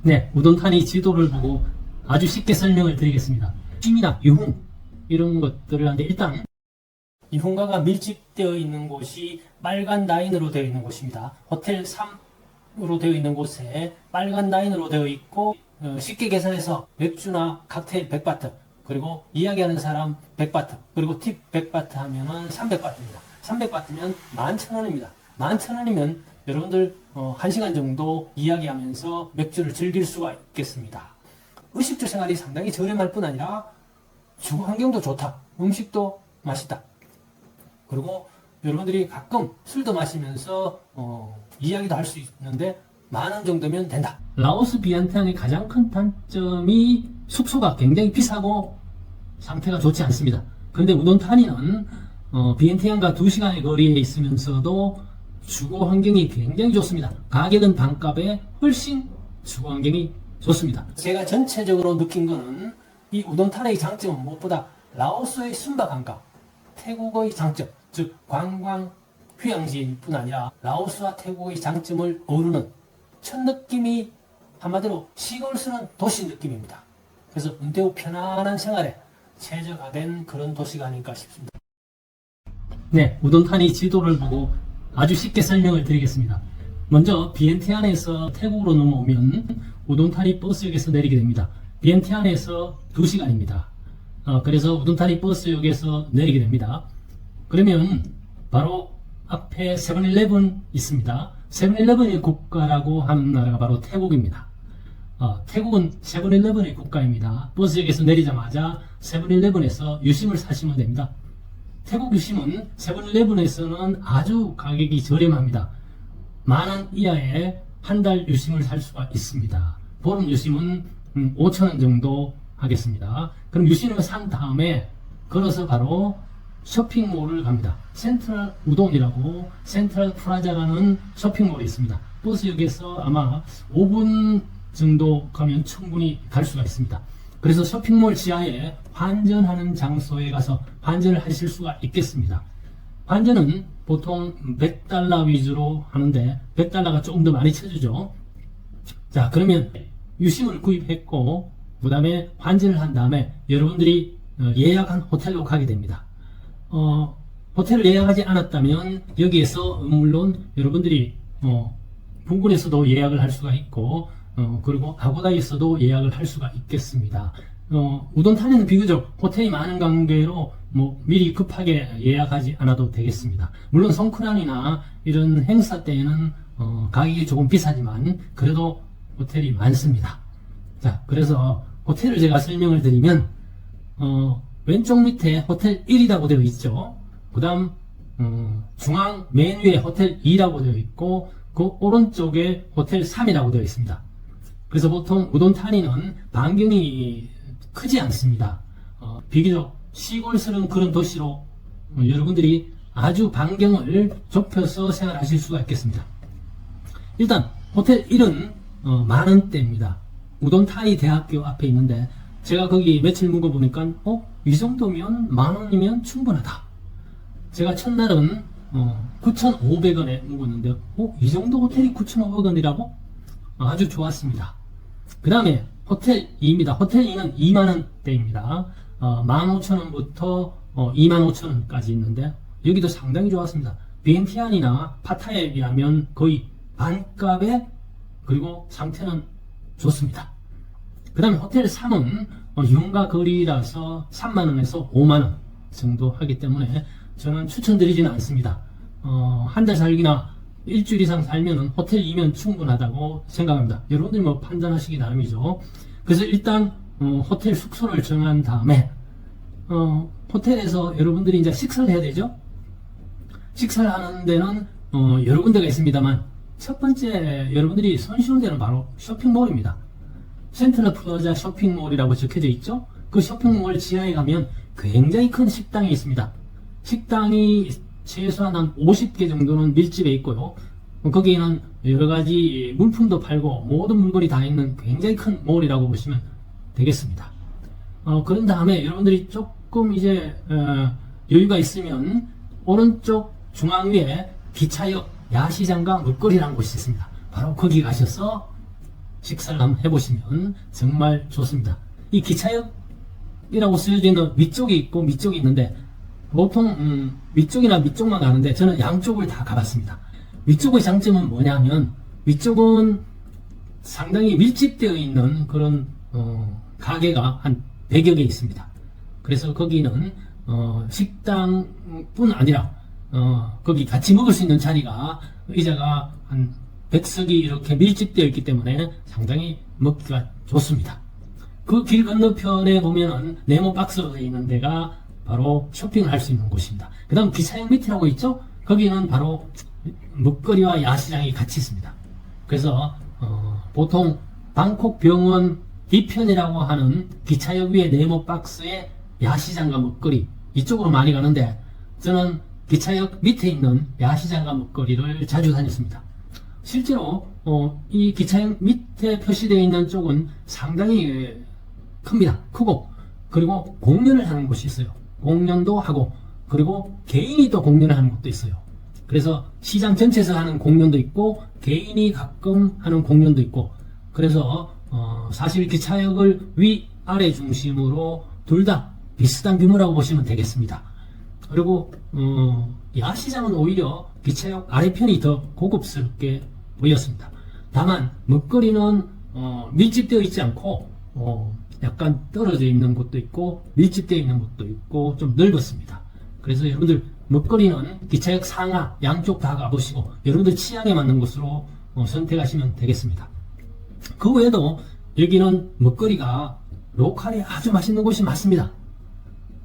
네, 우돈타니 지도를 보고 아주 쉽게 설명을 드리겠습니다. 취미나 유흥 이런 것들을 하는데, 일단 유흥가가 밀집되어 있는 곳이 빨간 라인으로 되어 있는 곳입니다. 호텔 3으로 되어 있는 곳에 빨간 라인으로 되어 있고, 쉽게 계산해서 맥주나 칵테일 100바트, 그리고 이야기하는 사람 100바트, 그리고 팁 100바트 하면은 300바트입니다. 300바트면 11,000원입니다. 11,000원이면 여러분들 1시간 정도 이야기하면서 맥주를 즐길 수가 있겠습니다. 의식주 생활이 상당히 저렴할 뿐 아니라 주거 환경도 좋다. 음식도 맛있다. 그리고 여러분들이 가끔 술도 마시면서 이야기도 할 수 있는데 10,000원 정도면 된다. 라오스 비엔티안의 가장 큰 단점이 숙소가 굉장히 비싸고 상태가 좋지 않습니다. 그런데 우돈타니는 비엔티안과 2시간의 거리에 있으면서도 주거 환경이 굉장히 좋습니다. 가격은 반값에 훨씬 주거 환경이 좋습니다. 제가 전체적으로 느낀 거는 이 우돈타니의 장점은 무엇보다 라오스의 순박함과 태국의 장점, 즉 관광 휴양지일 뿐 아니라 라오스와 태국의 장점을 어우르는 첫 느낌이 한마디로 시골 쓰는 도시 느낌입니다. 그래서 은퇴 후 편안한 생활에 최적화된 그런 도시가 아닐까 싶습니다. 네, 우돈타니 지도를 보고 아주 쉽게 설명을 드리겠습니다. 먼저 비엔티안에서 태국으로 넘어오면 우돈타니 버스역에서 내리게 됩니다. 비엔티안에서 2시간입니다. 그래서 우돈타니 버스역에서 내리게 됩니다. 그러면 바로 앞에 세븐일레븐 있습니다. 세븐일레븐의 국가라고 하는 나라가 바로 태국입니다. 태국은 세븐일레븐의 국가입니다. 버스역에서 내리자마자 세븐일레븐에서 유심을 사시면 됩니다. 태국 유심은 세븐일레븐에서는 아주 가격이 저렴합니다. 10,000원 이하에 한 달 유심을 살 수가 있습니다. 보름 유심은 5,000원 정도 하겠습니다. 그럼 유심을 산 다음에 걸어서 바로 쇼핑몰을 갑니다. 센트럴 우돈이라고 센트럴 프라자라는 쇼핑몰이 있습니다. 버스역에서 아마 5분 정도 가면 충분히 갈 수가 있습니다. 그래서 쇼핑몰 지하에 환전하는 장소에 가서 환전을 하실 수가 있겠습니다. 환전은 보통 100달러 위주로 하는데 100달러가 조금 더 많이 쳐주죠. 자, 그러면 유심을 구입했고 그 다음에 환전을 한 다음에 여러분들이 예약한 호텔로 가게 됩니다. 호텔을 예약하지 않았다면 여기에서 물론 여러분들이 분군에서도 예약을 할 수가 있고 그리고 아고다에서도 예약을 할 수가 있겠습니다. 우돈타니는 비교적 호텔이 많은 관계로 미리 급하게 예약하지 않아도 되겠습니다. 물론 성크란이나 이런 행사 때에는 가격이 조금 비싸지만 그래도 호텔이 많습니다. 자, 그래서 호텔을 제가 설명을 드리면 왼쪽 밑에 호텔 1이라고 되어 있죠. 그 다음 중앙 맨 위에 호텔 2라고 되어 있고 그 오른쪽에 호텔 3이라고 되어 있습니다. 그래서 보통 우돈타니는 반경이 크지 않습니다. 비교적 시골스러운 그런 도시로 여러분들이 아주 반경을 좁혀서 생활하실 수가 있겠습니다. 일단 호텔 1은 10,000원대입니다. 우돈타니 대학교 앞에 있는데 제가 거기 며칠 묵어보니까 이 정도면 10,000원이면 충분하다. 제가 첫날은 9,500원에 묵었는데 이 정도 호텔이 9,500원이라고? 아주 좋았습니다. 그 다음에 호텔 2입니다. 호텔 2는 20,000원대입니다. 15,000원부터 25,000원까지 있는데 여기도 상당히 좋았습니다. 비엔티안이나 파타야에 비하면 거의 반값에 그리고 상태는 좋습니다. 그 다음에 호텔 3은 유흥가 거리라서 30,000원에서 50,000원 정도 하기 때문에 저는 추천드리지는 않습니다. 한 달 살기나 일주일 이상 살면 호텔 2면 충분하다고 생각합니다. 여러분들이 판단하시기 나름이죠. 그래서 일단 호텔 숙소를 정한 다음에 호텔에서 여러분들이 이제 식사를 해야 되죠. 식사를 하는 데는 여러 군데가 있습니다만 첫 번째 여러분들이 손쉬운 데는 바로 쇼핑몰입니다. 센트럴 플라자 쇼핑몰이라고 적혀져 있죠. 그 쇼핑몰 지하에 가면 굉장히 큰 식당이 있습니다. 식당이 최소한 한 50개 정도는 밀집해 있고요. 거기에는 여러가지 물품도 팔고 모든 물건이 다 있는 굉장히 큰 몰이라고 보시면 되겠습니다. 그런 다음에 여러분들이 조금 이제 여유가 있으면 오른쪽 중앙 위에 기차역 야시장과 먹거리라는 곳이 있습니다. 바로 거기 가셔서 식사를 한번 해보시면 정말 좋습니다. 이 기차역이라고 쓰여져 있는 위쪽이 있고 밑쪽이 있는데 보통 위쪽이나 밑쪽만 가는데 저는 양쪽을 다 가봤습니다. 위쪽의 장점은 뭐냐면 위쪽은 상당히 밀집되어 있는 그런 가게가 한 100여 개 있습니다. 그래서 거기는 식당뿐 아니라 거기 같이 먹을 수 있는 자리가 의자가 한 100석이 이렇게 밀집되어 있기 때문에 상당히 먹기가 좋습니다. 그 길 건너편에 보면은 네모박스로 되어 있는 데가 바로 쇼핑을 할 수 있는 곳입니다. 그 다음 기차역 밑이라고 있죠? 거기는 바로 먹거리와 야시장이 같이 있습니다. 그래서 보통 방콕 병원 뒤편이라고 하는 기차역 위에 네모박스에 야시장과 먹거리 이쪽으로 많이 가는데 저는 기차역 밑에 있는 야시장과 먹거리를 자주 다녔습니다. 실제로 이 기차역 밑에 표시되어 있는 쪽은 상당히 큽니다. 크고 그리고 공연을 하는 곳이 있어요. 공연도 하고 그리고 개인이 또 공연을 하는 곳도 있어요. 그래서 시장 전체에서 하는 공연도 있고 개인이 가끔 하는 공연도 있고 그래서 사실 기차역을 위아래 중심으로 둘 다 비슷한 규모라고 보시면 되겠습니다. 그리고 야시장은 오히려 기차역 아래편이 더 고급스럽게 보였습니다. 다만 먹거리는 밀집되어 있지 않고 약간 떨어져 있는 곳도 있고 밀집되어 있는 곳도 있고 좀 넓었습니다. 그래서 여러분들 먹거리는 기차역 상하 양쪽 다 가보시고 여러분들 취향에 맞는 곳으로 선택하시면 되겠습니다. 그 외에도 여기는 먹거리가 로컬이 아주 맛있는 곳이 많습니다.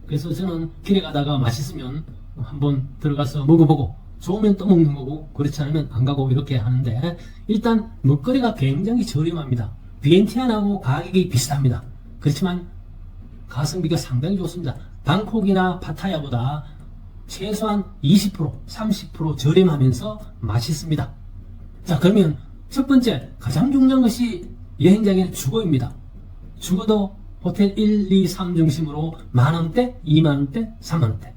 그래서 저는 길에 가다가 맛있으면 한번 들어가서 먹어보고 좋으면 또 먹는 거고 그렇지 않으면 안 가고 이렇게 하는데 일단 먹거리가 굉장히 저렴합니다. 비엔티안하고 가격이 비슷합니다. 그렇지만 가성비가 상당히 좋습니다. 방콕이나 파타야보다 최소한 20%, 30% 저렴하면서 맛있습니다. 자, 그러면 첫 번째 가장 중요한 것이 여행자에게는 주거입니다. 주거도 호텔 1, 2, 3 중심으로 만원대, 2만원대, 3만원대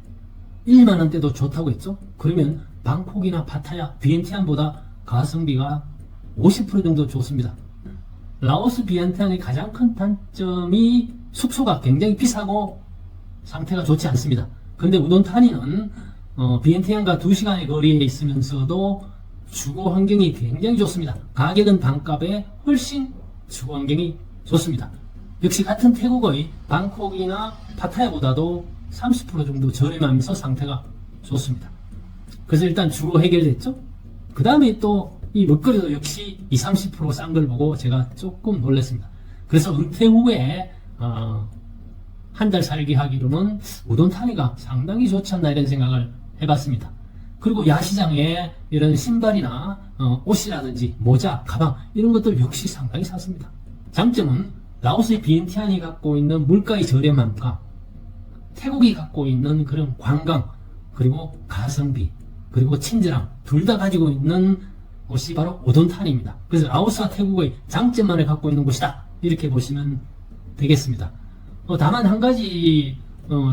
1만원대도 좋다고 했죠. 그러면 방콕이나 파타야, 비엔티안보다 가성비가 50% 정도 좋습니다. 라오스 비엔티안의 가장 큰 단점이 숙소가 굉장히 비싸고 상태가 좋지 않습니다. 그런데 우돈타니는 비엔티안과 2시간의 거리에 있으면서도 주거 환경이 굉장히 좋습니다. 가격은 반값에 훨씬 주거 환경이 좋습니다. 역시 같은 태국의 방콕이나 파타야보다도 30% 정도 저렴하면서 상태가 좋습니다. 그래서 일단 주거 해결됐죠? 그 다음에 또 이 먹거리도 역시 20, 30% 싼 걸 보고 제가 조금 놀랐습니다. 그래서 은퇴 후에 한 달 살기 하기로는 우돈타니가 상당히 좋지 않나 이런 생각을 해봤습니다. 그리고 야시장에 이런 신발이나 옷이라든지 모자, 가방 이런 것들 역시 상당히 샀습니다. 장점은 라오스의 비엔티안이 갖고 있는 물가의 저렴함과 태국이 갖고 있는 그런 관광 그리고 가성비 그리고 친절함 둘 다 가지고 있는 곳이 바로 우돈타니입니다. 그래서 라오스와 태국의 장점만을 갖고 있는 곳이다 이렇게 보시면 되겠습니다. 다만 한 가지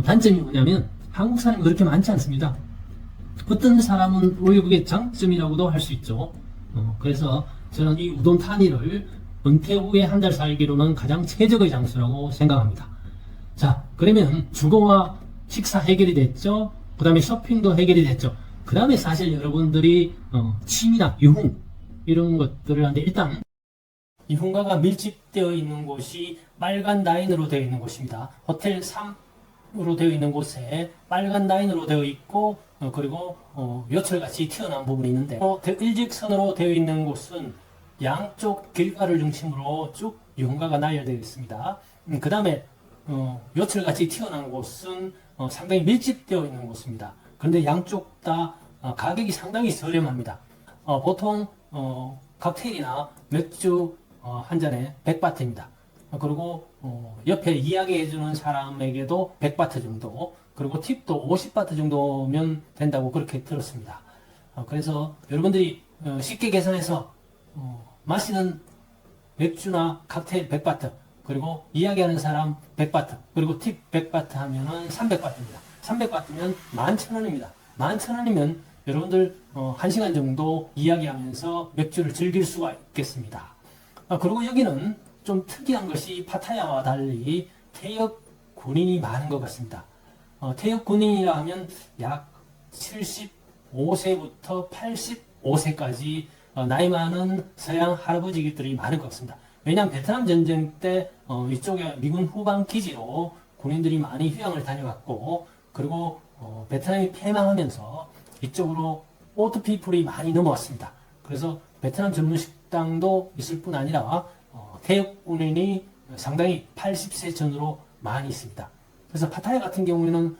단점이 뭐냐면 한국 사람이 그렇게 많지 않습니다. 어떤 사람은 오히려 그게 장점이라고도 할 수 있죠. 그래서 저는 이 우돈타니를 은퇴 후에 한 달 살기로는 가장 최적의 장소라고 생각합니다. 자, 그러면 주거와 식사 해결이 됐죠. 그 다음에 쇼핑도 해결이 됐죠. 그 다음에 사실 여러분들이 취미나 유흥 이런 것들을 하는데 일단 유흥가가 밀집되어 있는 곳이 빨간 라인으로 되어 있는 곳입니다. 호텔 3으로 되어 있는 곳에 빨간 라인으로 되어 있고 그리고 요철같이 튀어나온 부분이 있는데 일직선으로 되어 있는 곳은 양쪽 길가를 중심으로 쭉 유흥가가 나열되어 있습니다. 그 다음에 요철같이 튀어나온 곳은 상당히 밀집되어 있는 곳입니다. 그런데 양쪽 다 가격이 상당히 저렴합니다. 보통 칵테일이나 맥주 한 잔에 100바트입니다. 그리고 옆에 이야기해주는 사람에게도 100바트 정도 그리고 팁도 50바트 정도면 된다고 그렇게 들었습니다. 그래서 여러분들이 쉽게 계산해서 마시는 맥주나 칵테일 100바트 그리고 이야기하는 사람 100바트 그리고 팁 100바트 하면은 300바트입니다. 300바트면 11,000원입니다. 11,000원이면 여러분들 1시간 정도 이야기하면서 맥주를 즐길 수가 있겠습니다. 그리고 여기는 좀 특이한 것이 파타야와 달리 퇴역 군인이 많은 것 같습니다. 퇴역 군인이라 하면 약 75세부터 85세까지 나이 많은 서양 할아버지들이 많을 것 같습니다. 왜냐하면 베트남 전쟁 때 이쪽에 미군 후방 기지로 군인들이 많이 휴양을 다녀왔고, 그리고 베트남이 패망하면서 이쪽으로 오토피플이 많이 넘어왔습니다. 그래서 베트남 전문 식당도 있을 뿐 아니라 퇴역 군인이 상당히 80세 전후로 많이 있습니다. 그래서 파타야 같은 경우에는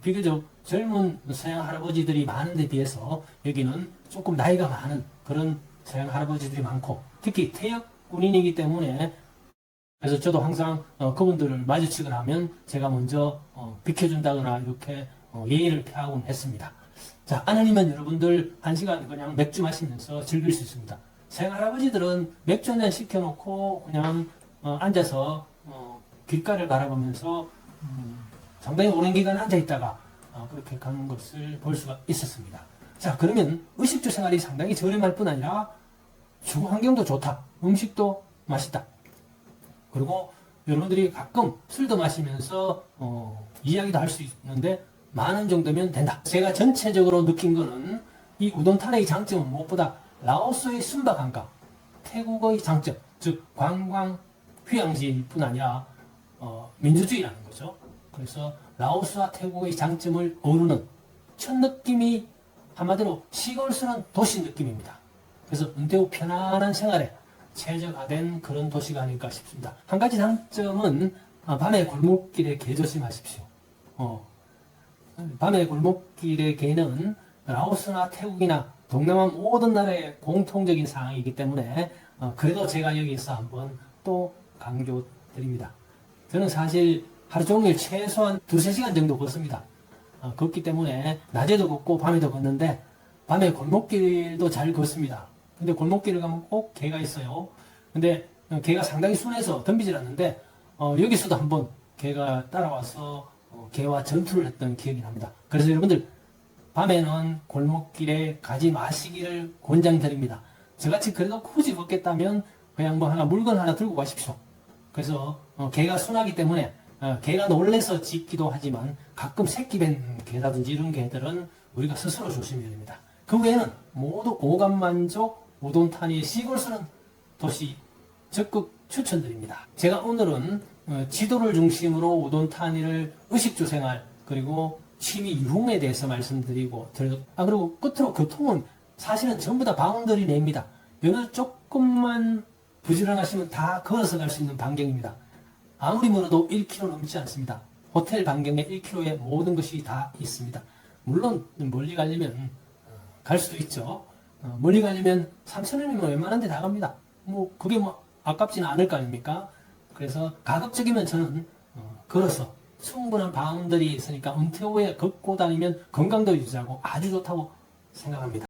비교적 젊은 서양 할아버지들이 많은 데 비해서 여기는 조금 나이가 많은 그런 서양 할아버지들이 많고, 특히 퇴역 군인이기 때문에, 그래서 저도 항상 그분들을 마주치거나 하면 제가 먼저 비켜준다거나 이렇게 예의를 표하곤 했습니다. 자, 아내님은 여러분들 1시간 그냥 맥주 마시면서 즐길 수 있습니다. 서양 할아버지들은 맥주 한잔 시켜놓고 그냥 앉아서 길가를 바라보면서 상당히 오랜 기간 앉아있다가 그렇게 가는 것을 볼 수가 있었습니다. 자, 그러면 의식주 생활이 상당히 저렴할 뿐 아니라 주거 환경도 좋다. 음식도 맛있다. 그리고 여러분들이 가끔 술도 마시면서 이야기도 할 수 있는데 10,000원 정도면 된다. 제가 전체적으로 느낀 거는 이 우돈탄의 장점은 무엇보다 라오스의 순박함과 태국의 장점, 즉 관광 휴양지일 뿐 아니라 민주주의라는 거죠. 그래서 라오스와 태국의 장점을 어우르는 첫 느낌이 한마디로 시골스러운 도시 느낌입니다. 그래서 은퇴 후 편안한 생활에 최적화된 그런 도시가 아닐까 싶습니다. 한 가지 장점은 밤에 골목길에 개 조심하십시오. 밤에 골목길의 개는 라오스나 태국이나 동남아 모든 나라의 공통적인 상황이기 때문에 그래도 제가 여기서 한번 또 강조드립니다. 저는 사실 하루 종일 최소한 2-3시간 정도 걷습니다. 걷기 때문에 낮에도 걷고 밤에도 걷는데 밤에 골목길도 잘 걷습니다. 근데 골목길을 가면 꼭 개가 있어요. 근데 개가 상당히 순해서 덤비질 않는데 여기서도 한번 개가 따라와서 개와 전투를 했던 기억이 납니다. 그래서 여러분들 밤에는 골목길에 가지 마시기를 권장드립니다. 저같이 그래도 굳이 걷겠다면 그냥 뭐 물건 하나 들고 가십시오. 그래서 개가 순하기 때문에 개가 놀래서 짖기도 하지만 가끔 새끼 뵌 개라든지 이런 개들은 우리가 스스로 조심해야 됩니다. 그 외에는 모두 오감만족 우돈탄이 시골스러운 도시 적극 추천드립니다. 제가 오늘은 지도를 중심으로 우돈탄이를 의식주 생활 그리고 취미 유흥에 대해서 말씀드리고 그리고 끝으로 교통은 사실은 전부 다 바운더리 내입니다. 여기서 조금만 부지런하시면 다 걸어서 갈 수 있는 반경입니다. 아무리 멀어도 1km 넘지 않습니다. 호텔 반경에 1km의 모든 것이 다 있습니다. 물론 멀리 가려면 갈 수도 있죠. 멀리 가려면 3,000원이면 웬만한 데 다 갑니다. 그게 아깝지는 않을 거 아닙니까? 그래서 가급적이면 저는 걸어서 충분한 바운더리 있으니까 은퇴 후에 걷고 다니면 건강도 유지하고 아주 좋다고 생각합니다.